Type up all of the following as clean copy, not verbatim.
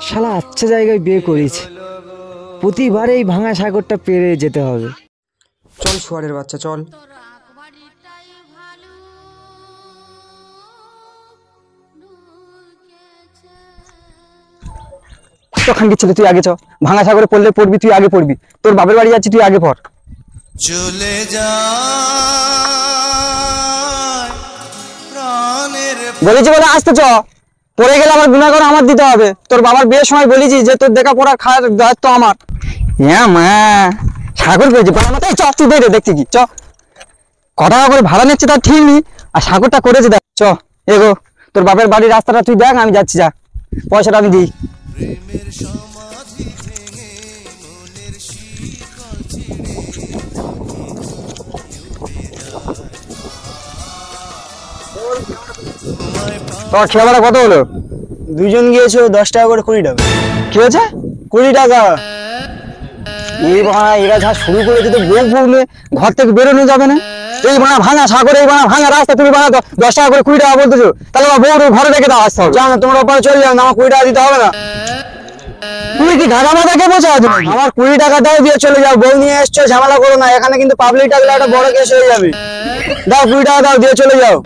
শালা আচ্ছা জায়গায় বিয়ে করেছে, প্রতিবার এই ভাঙা সাগরটা পেরে যেতে হবে। চল শুয়ারের বাচ্চা চল। খানকি ছেলে তুই আগে চ, ভাঙা সাগরে পড়লে পড়বি, তুই আগে পড়বি, তোর বাপের বাড়ি যাচ্ছি, তুই আগে পড়। চলে যা বলেছি বলে আসতে চ, পড়ে গেলে আমার গুনাহ করে আমার দিতে হবে। তোর বাবার বিয়ের সময় বলেছি যে তোর দেখা পড়া খাওয়ার দায়িত্ব আমার। হ্যাঁ মা সাগর পেয়েছি চ, তুই দেখে দেখছি কি চ, ক টাকা করে ভাড়া নিচ্ছে তার ঠিক নেই, আর সাগরটা করেছে দেখ। চ এগো, তোর বাপের বাড়ির রাস্তাটা তুই দেখ, আমি যাচ্ছি, যা পয়সাটা আমি দিই। তোমার খেয়া ভাড়া কত হলো? দুইজন গিয়েছো 10 টাকা করে, 20 টাকা। কি হয়েছে? 20 টাকা। এই ভাড়া এরা যা শুরু করেছে তো বউ বউলে ঘর থেকে বেরোনো যাবে না। এই ভাড়া ভাঙা সাগরে, এই ভাড়া ভাঙা রাস্তা, তুমি ভাড়া 10 টাকা করে 20 টাকা বলতেছো, তাহলে বউ ঘরে রেখে দাও, আসতে হবে। জান তোমরা ওপারে চলে যাও, আমার 20 টাকা দিতে হবে না। তুমি কি ঘাড়া মাথাকে বসে আছো? আমার 20 টাকা দাও, দিয়ে চলে যাও। বউ নিয়ে এসছো, ঝামেলা করো না, এখানে কিন্তু পাবলিক টাকলে একটা বড় কেস হয়ে যাবে। দাও 20 টাকা দাও, দিয়ে চলে যাও।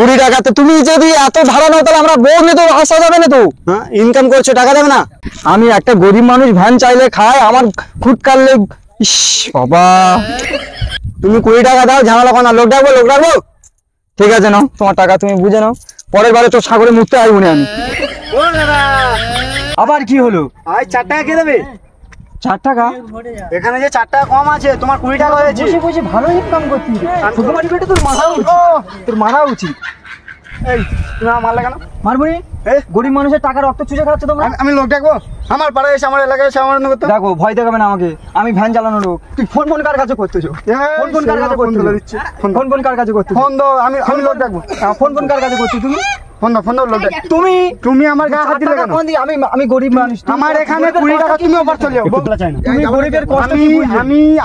20 টাকাতে তুমি যদি এত ভাড়া নাও, তাহলে আমরা বউ নিয়ে তো আসা যাবে না তো। হ্যাঁ ইনকাম করছো, টাকা দেবে না? আমি একটা গরিব মানুষ, ভ্যান চাইলে খায়, আমার খুদ কাটলে ইস বাবা। তুমি 20 টাকা দাও, ঝামেলা করো না। লোক ডাকবো, লোক ডাকবো। ঠিক আছে নাও তোমার টাকা, তুমি বুঝে নাও, পরের বারে তো সাগরে মুক্তি আসবো না আমি। আবার কি হলো? 4 টাকা কে দেবে? 4 টাকা? এখানে যে 4 টাকা কম আছে, তোমার 20 টাকা হয়েছে। বসে বসে ভালো ইনকাম করছিস, ছোটবাড়ি পেটে তোর মারা উচিত, তোর মারা উচিত। এই তুমি আমার মারলে কেন? মারবো নি? গরিব মানুষের টাকা রক্ত চুষে খাচ্ছে তোমরা। আমি লোক ডাকবো, আমার পাড়ায় এসে, আমার এলাকায় এসে আমার করতে। দেখো ভয় দেখাবে না আমাকে, আমি ভ্যান চালানো লোক। তুই ফোন ফোন কার কাছে করতেছো? ফোন ফোন কার কাছে করতেছো? ফোন ফোন কার কাছে করতেছো? ফোন দাও, আমি লোক ডাকবো। ফোন ফোন কার কাছে করছো তুমি? ফোন দাও লোক ডাক। তুমি তুমি আমার গায়ে হাত দিলে কেন? আমি গরিব মানুষ, আমার এখানে 20 টাকা, তুমি ওপার চলে যাও। ঝামেলা চাই না, তুমি গরিবের কষ্ট কি বুঝবে?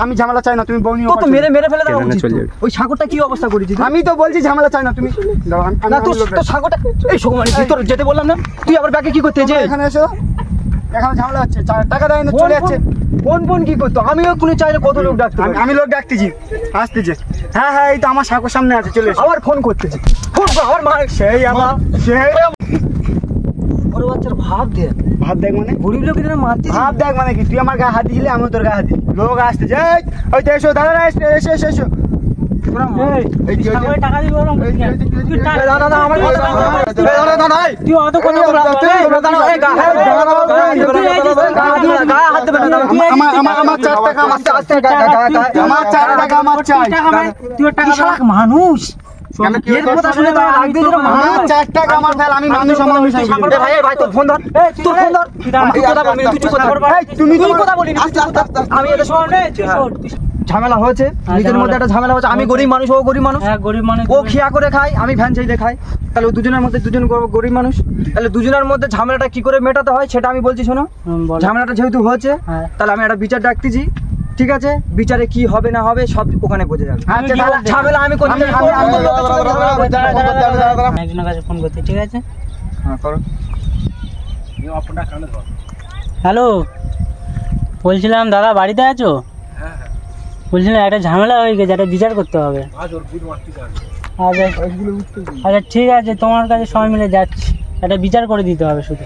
আমি ঝামেলা চাই না, তুমি বউ নিয়ে তো মেরে ফেলে দাও উচিত। ওই সাগরটা কি অবস্থা করেছিস? আমি তো বলছি ঝামেলা চাই না, তুমি দাও। না তো সাগরটা এই সময় তোর যেতে বললাম না, তুই আবার ব্যাকে কি করতে যে? এখানে এসো, এখানে ঝামেলা হচ্ছে, টাকা দেয় না, চলে যাচ্ছে। ফোন কি করতো? আমিও কোনো চাইলে কত লোক ডাকতে, আমি লোক ডাকতেছি, আসতেছে। হ্যাঁ এই তো আমার সাগর সামনে আছে, চলে এসো। আবার ফোন করতেছি, ফোন আবার মা সেই আমার সেই বড় বাচ্চার ভাব দেখ। ভাব দেখ মানে? গরিব লোকেরা মারতে ভাব দেখ মানে কি? তুই আমার গায়ে হাত দিয়েছিলি, আমিও তোর গায়ে হাত দিই। লোক আসতেছে, ওই তো এসো দাদা, এসো এসো এসো। টাকা দিবি বললাম, তুই অত কথা বল। আমার 4 টাকা, আমার 4 টাকা, আমার 4 টাকা, আমার চাই। তুই টাকা মানুষ এর কথা শুনে তো লাগবে যে আমার 4 টাকা, আমার ফেল, আমি মানুষ, আমার ভাই ভাই তোর ফোন ধর, তোর ফোন ধর। তুই কথা বলবি, তুই কথা বল, তুমি কথা বলিস। আমি এটা শুনে ঝামেলা হয়েছে, নিজের মধ্যে একটা ঝামেলা হচ্ছে। আমি গরিব মানুষ, ও গরিব মানুষ, ও খিয়া করে খায়, আমি ভ্যান চাইলে খাই, তাহলে দুজনের মধ্যে দুজন গরিব মানুষ, তাহলে দুজনের মধ্যে ঝামেলাটা কি করে মেটাতে হয় সেটা আমি বলছি শোনো। ঝামেলাটা যেহেতু হয়েছে, তাহলে আমি একটা বিচার ডাকতেছি, ঠিক আছে? বিচারে কি হবে না হবে সব ওখানে বোঝা যাবে। ঝামেলা আমি করতে একজনের কাছে ফোন করতে, ঠিক আছে? হ্যালো, বলছিলাম দাদা বাড়িতে আছো? বলছিলাম একটা ঝামেলা হয়ে গেছে, একটা বিচার করতে হবে। আচ্ছা ঠিক আছে, তোমার কাছে সবাই মিলে যাচ্ছি, একটা বিচার করে দিতে হবে শুধু।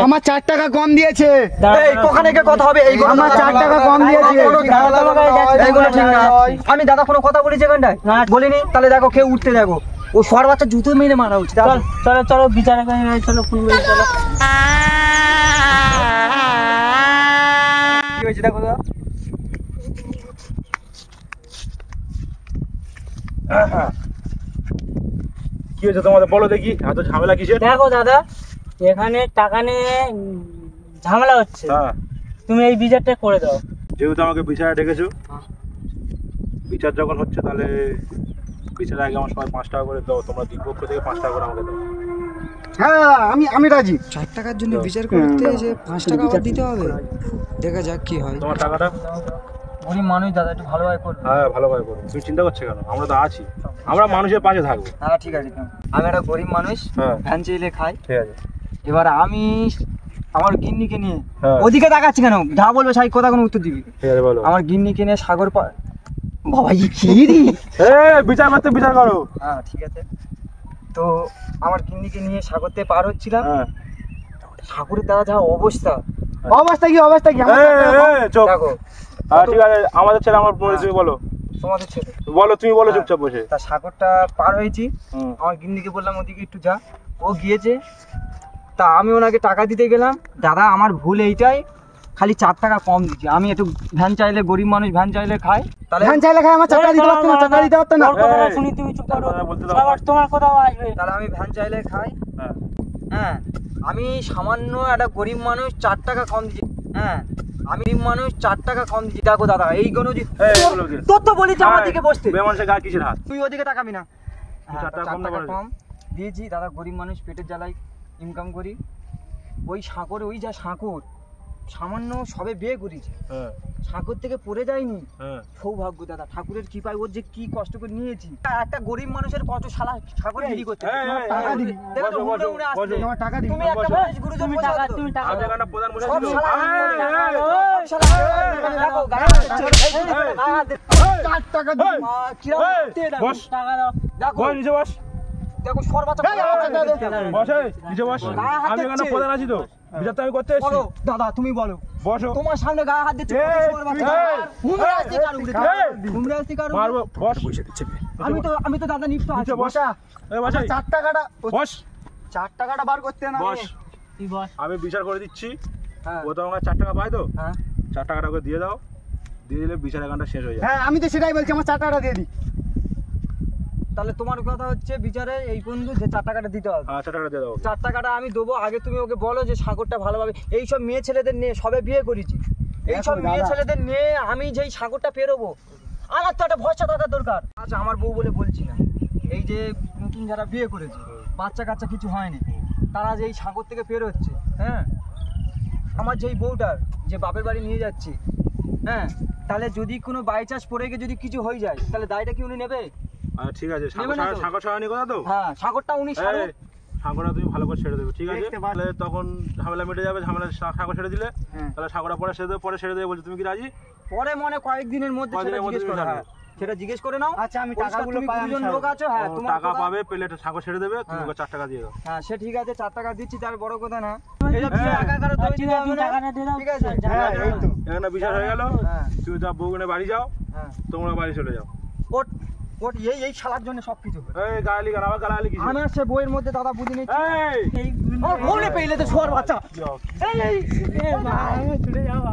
আমার 4 টাকা কম দিয়েছে। ওখানে কথা হবে, আমার 4 টাকা কম দিয়েছে। এইগুলো ঠিক না। আমি দাদা কোনো কথা বলেছি এখানটায়? না বলিনি। তাহলে দেখো কেউ উঠতে দেখো, ও শোয়ার বাচ্চা জুতো মেরে মারা উচিত। চলো চলো বিচার চলো, ফোন করে চলো। কি হয়েছে দেখো দাদা? কি হয়েছে তোমাদের বলো দেখি, এত ঝামেলা কিসের? দেখো দাদা, এখানে টাকা নিয়ে ঝামেলা হচ্ছে, তুমি এই বিচারটা করে দাও। যেহেতু আমাকে বিচারে ডেকেছো, বিচার যখন হচ্ছে তাহলে বিচারের আগে আমার সবাই 5 টাকা করে দাও, তোমরা দুই পক্ষ থেকে 5 টাকা করে আমাকে দাও। হ্যাঁ আমি রাজি। 4 টাকার জন্য বিচার করতে যে 5 টাকা আবার দিতে হবে, দেখা যাক কি হয়। তোমার টাকাটা গরিব মানুষ দাদা, একটু ভালোভাবে করবে। হ্যাঁ ভালোভাবে করো, তুমি চিন্তা করছো কেন? আমরা তো আছি, আমরা মানুষের পাশে থাকবো। হ্যাঁ ঠিক আছে, আমি একটা গরিব মানুষ, হ্যাঁ ভ্যান চাইলে খাই। ঠিক আছে। এবার আমি আমার গিন্নিকে নিয়ে হ্যাঁ ওদিকে তাকাচ্ছি কেন? যা বলবে সেই কথা কোনো উত্তর দিবি। ঠিক আছে বলো। আমার গিন্নিকে নিয়ে সাগর বাবা ই কি রে? বিচার করতে বিচার করো। হ্যাঁ ঠিক আছে। তো আমার গিন্নিকে নিয়ে সাগর থেকে পার হচ্ছিলাম। হ্যাঁ সাগরের দাদা যা অবস্থা, অবস্থা কি অবস্থা কি? চুপ। দেখো ঠিক আছে, আমাদের ছেলে আমার বলে, তুমি বলো। তোমাদের ছেলে বলো, তুমি বলো হ্যাঁ। চুপচাপ বসে। তা সাগরটা পার হয়েছি, হুম। আমার গিন্নিকে বললাম ওদিকে একটু যা, ও গিয়েছে। তা আমি ওনাকে টাকা দিতে গেলাম, দাদা আমার ভুল এইটাই, খালি 4 টাকা কম দিচ্ছি। আমি একটু ভ্যান চাইলে, গরিব মানুষ ভ্যান চাইলে খাই, তাহলে ভ্যান চাইলে খাই, আমার 4 টাকা দিতে পারতো না, 4 টাকা দিতে পারতো না। তোর কথাটা শুনি, তুমি চুপ করো, বলতে দাও। সবার তোমার কথাও আসবে। তাহলে আমি ভ্যান চাইলে খাই। হ্যাঁ হ্যাঁ আমি সামান্য একটা গরিব মানুষ 4 টাকা কম দিচ্ছি। হ্যাঁ আমি গরিব মানুষ 4 টাকা কম দিচ্ছি। দেখো দাদা এই কোনো তোর তো বলেছি আমার দিকে বসতে, বেমানুষের গা কিসের হাত? তুই ওদিকে তাকাবি না। হ্যাঁ, 4 টাকা 4 কম না টাকা করে কম দিয়েছি দাদা, গরিব মানুষ পেটের জ্বালায় ইনকাম করি। ওই সাঁকরে, ওই যা সাঁকর, সামান্য সবে বিয়ে করেছি, হ্যাঁ সাঁকর থেকে পড়ে যায়নি। হ্যাঁ সৌভাগ্য দাদা, ঠাকুরের কৃপায় ওর যে কি কষ্ট করে নিয়েছি। একটা গরিব মানুষের কত শালা সাঁকরে বিক্রি করতে টাকা দিবি। দেখো তো বসো, উড়ে বসো, উড়ে আসছে। বসো। তোমার টাকা দিবি। তুমি বসো। একটা মানুষ গুরুজন তুমি বসে টাকা, আছো। তুমি টাকা আমাদের দাও। এখানে প্রধান বসে সব ছিল। শালা ওই, শালা দেখো গায়ে হাত দিচ্ছে। এই যে গায়ে হাত দিচ্ছে। 4 টাকা দিবি। কিরম করতে এটা? বস। টাকা দাও। দেখো বস, নিচে বস। দেখো সর্বাচ্চ বস, নিচে বস। গায়ে হাত আমি এখানে দিচ্ছে। প্রধান আছি তো, বিচার তো আমি করতে এসেছি। বলো দাদা, তুমি বলো। বসো। তোমার সামনে গায়ে হাত দিচ্ছে, কত সর্বাচ্চ। হুমড়ে আসছে কারো উপরে। হুমড়ে আসছে কারো উপরে। মারবো। বস। আমি তো দাদা নিপ্ত আছি। নিচে বস। এই বস, এই। 4 টাকাটা বস। 4 টাকাটা বার করতে না। বস। তুই বস। আমি বিচার করে দিচ্ছি। হ্যাঁ ও তো আমাকে 4 টাকা পায় তো, হ্যাঁ 4 টাকাটা ওকে দিয়ে দাও। দিয়ে দিলে বিচারের গানটা শেষ হয়ে যায়। হ্যাঁ আমি তো সেটাই বলছি, আমার 4 টাকাটা দিয়ে দিই। তাহলে তোমার কথা হচ্ছে বিচারে এই পর্যন্ত যে 4 টাকাটা দিতে হবে। 4 টাকাটা দিয়ে দাও। 4 টাকাটা আমি দেবো, আগে তুমি ওকে বলো যে সাগরটা ভালোভাবে। এইসব মেয়ে ছেলেদের নিয়ে সবে বিয়ে করেছি, এইসব মেয়ে ছেলেদের নিয়ে আমি যেই সাগরটা পেরোবো, আমার তো একটা ভরসা থাকার দরকার। আচ্ছা আমার বউ বলে বলছি না, এই যে নতুন যারা বিয়ে করেছে, বাচ্চা কাচ্চা কিছু হয়নি, তারা যে এই সাগর থেকে পেরোচ্ছে, হ্যাঁ আমার যেই বউটার যে বাপের বাড়ি নিয়ে যাচ্ছে, হ্যাঁ তাহলে যদি কোনো বাই চান্স পড়ে গিয়ে যদি কিছু হয়ে যায়, তাহলে দায়টা কি উনি নেবে? ঠিক আছে, নেবে না তো? সাঁকো ছাড়ানি কথা তো। হ্যাঁ সাগরটা উনি সাগর। সাঁকোটা তুমি ভালো করে ছেড়ে দেবে, ঠিক আছে? দেখতে পাচ্ছি। তাহলে তখন ঝামেলা মিটে যাবে। ঝামেলা সাঁকো ছেড়ে দিলে হ্যাঁ। তাহলে সাঁকোটা পরে ছেড়ে দেবে, পরে ছেড়ে দেবে বলছে। তুমি কি রাজি? পরে মনে কয়েকদিনের মধ্যে সেটা কয়েকদিনের মধ্যে জিজ্ঞেস করে, তুমি হ্যাঁ সেটা জিজ্ঞেস করে নাও। আচ্ছা, আমি পরিষ্কার টাকাগুলো তুমি পাই, আমি দুজন ছাড়বো। লোক আছো, হ্যাঁ ও তোমার টাকা কথা- পাবে, পেলে সাঁকো ছেড়ে দেবে, তুমি হ্যাঁ। ওকে 4 টাকা দিয়ে দাও। হ্যাঁ সে ঠিক আছে, 4 টাকা দিচ্ছি, তার বড় কথা না। হ্যাঁ। এই যে বিয়ে একা একা তো ঠিক আছে, তুমি টাকাটা দিয়ে দাও। ঠিক আছে হ্যাঁ, এই তো। এখানে বিচার হয়ে গেল। হ্যাঁ তুমি তার বউগুনে বাড়ি যাও, হ্যাঁ তোমরা বাড়ি চলে যাও। ওট ওট এই শালার জন্য সবকিছু হয়। এই গালি গাল, আবার গালাগালি কি? আমার সে বইয়ের মধ্যে দাদা বুঝে নিচ্ছি। এই এই আমার বউনে পেলে তো শোয়ার বাচ্চা। এই, এই, এ মা, আমি ছুটে যাবো।